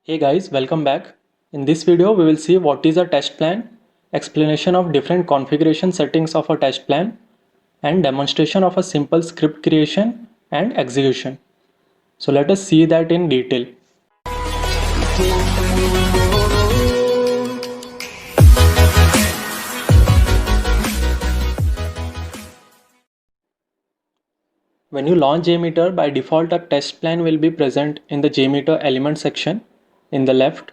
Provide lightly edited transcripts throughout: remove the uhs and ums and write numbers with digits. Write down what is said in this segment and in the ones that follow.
Hey guys, welcome back. In this video, we will see what is a test plan, explanation of different configuration settings of a test plan, and demonstration of a simple script creation and execution. So let us see that in detail. When you launch JMeter, by default a test plan will be present in the JMeter element section in the left.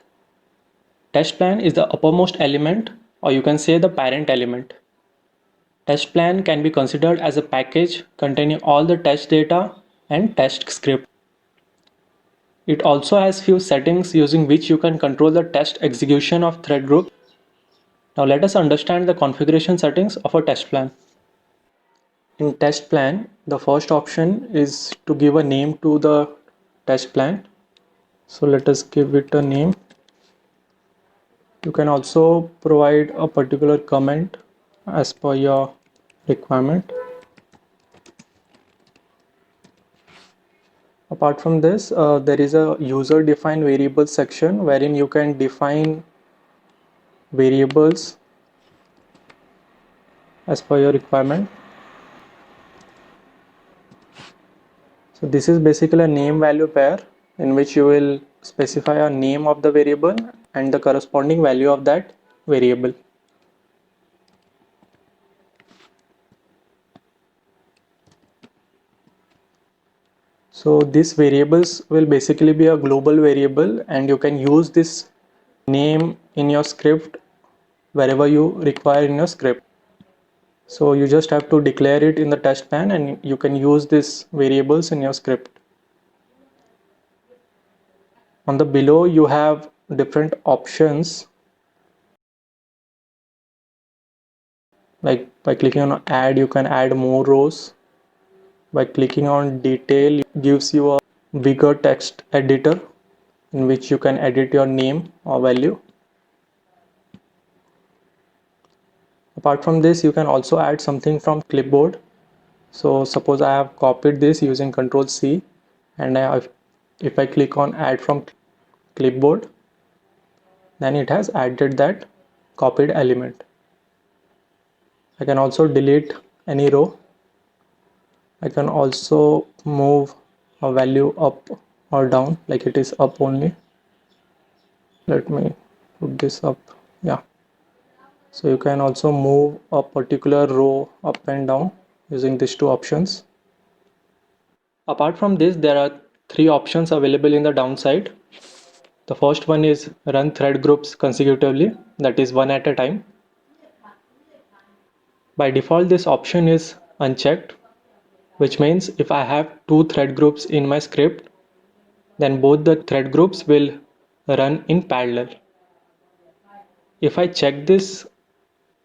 Test plan is the uppermost element, or you can say the parent element. Test plan can be considered as a package containing all the test data and test script. It also has few settings using which you can control the test execution of thread group. Now let us understand the configuration settings of a test plan. In test plan, the first option is to give a name to the test plan. So let us give it a name. You can also provide a particular comment as per your requirement. Apart from this, there is a user defined variable section wherein you can define variables as per your requirement. So this is basically a name value pair in which you will specify a name of the variable and the corresponding value of that variable. So these variables will basically be a global variable and you can use this name in your script wherever you require in your script. So you just have to declare it in the test plan and you can use these variables in your script. On the below you have different options, like by clicking on add you can add more rows. By clicking on detail, it gives you a bigger text editor in which you can edit your name or value. Apart from this, you can also add something from clipboard. So suppose I have copied this using Ctrl C and if I click on add from clipboard, then it has added that copied element. I can also delete any row. I can also move a value up or down, like it is up only. Let me put this up. Yeah. So you can also move a particular row up and down using these two options. Apart from this, there are three options available in the downside. The first one is run thread groups consecutively, that is one at a time. By default, this option is unchecked, which means if I have two thread groups in my script, then both the thread groups will run in parallel. If I check this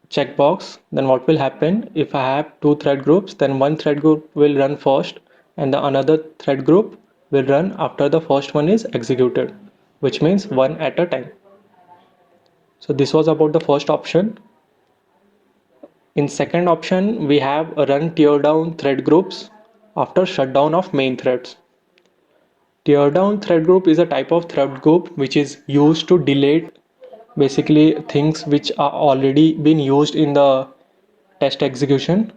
checkbox, then what will happen? If I have two thread groups, then one thread group will run first and the another thread group will run after the first one is executed, which means one at a time. So this was about the first option. In second option, we have a run teardown thread groups after shutdown of main threads. Teardown thread group is a type of thread group which is used to delete basically things which are already been used in the test execution.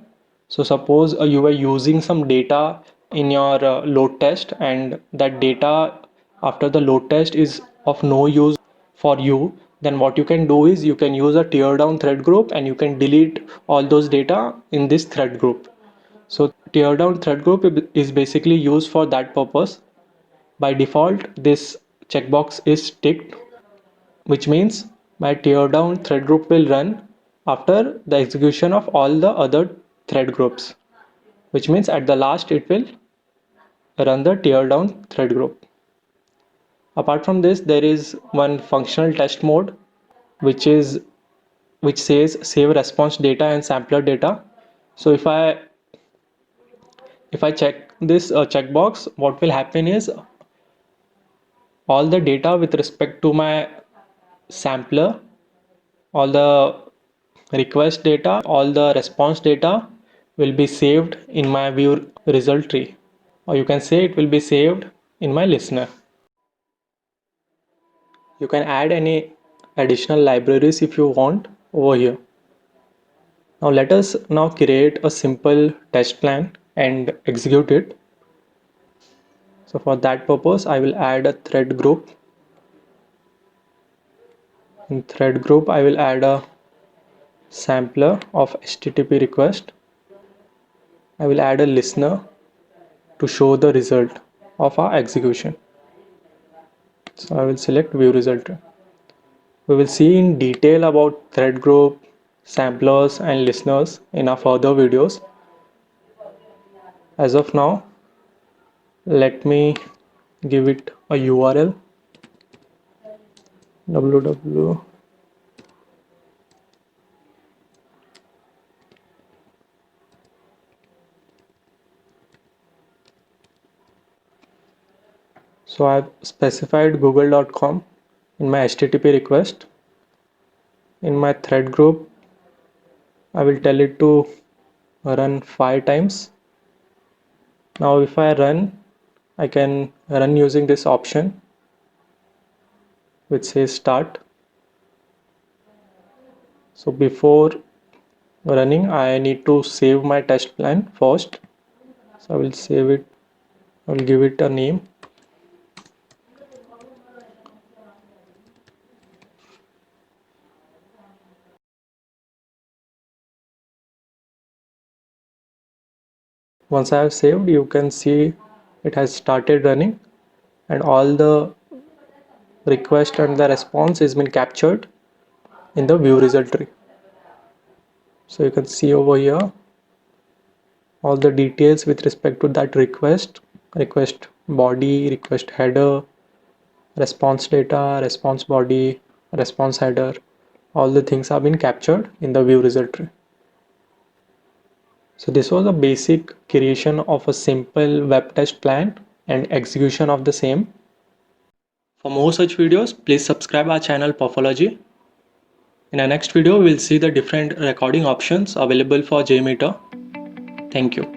So suppose you were using some data in your load test and that data after the load test is of no use for you, then what you can do is you can use a tear down thread group and you can delete all those data in this thread group. So tear down thread group is basically used for that purpose. By default, this checkbox is ticked, which means my teardown thread group will run after the execution of all the other thread groups, which means at the last it will run the teardown thread group. Apart from this, there is one functional test mode which says save response data and sampler data. So if I check this checkbox, what will happen is all the data with respect to my sampler, all the request data, all the response data will be saved in my view result tree, or you can say it will be saved in my listener. You can add any additional libraries if you want over here. Now let us now create a simple test plan and execute it. So for that purpose, I will add a thread group. In thread group, I will add a sampler of HTTP request. I will add a listener to show the result of our execution. So I will select view result. We will see in detail about thread group, samplers and listeners in our further videos. As of now, let me give it a URL www. So I've specified google.com in my HTTP request. In my thread group, I will tell it to run 5 times. Now if I run, I can run using this option which says start. So before running, I need to save my test plan first. So I will save it. I will give it a name. Once I have saved, you can see it has started running and all the request and the response has been captured in the view result tree. So you can see over here all the details with respect to that request body, request header, response data, response body, response header. All the things have been captured in the view result tree. So this was a basic creation of a simple web test plan and execution of the same. For more such videos, please subscribe our channel Puffology. In our next video, we'll see the different recording options available for JMeter. Thank you.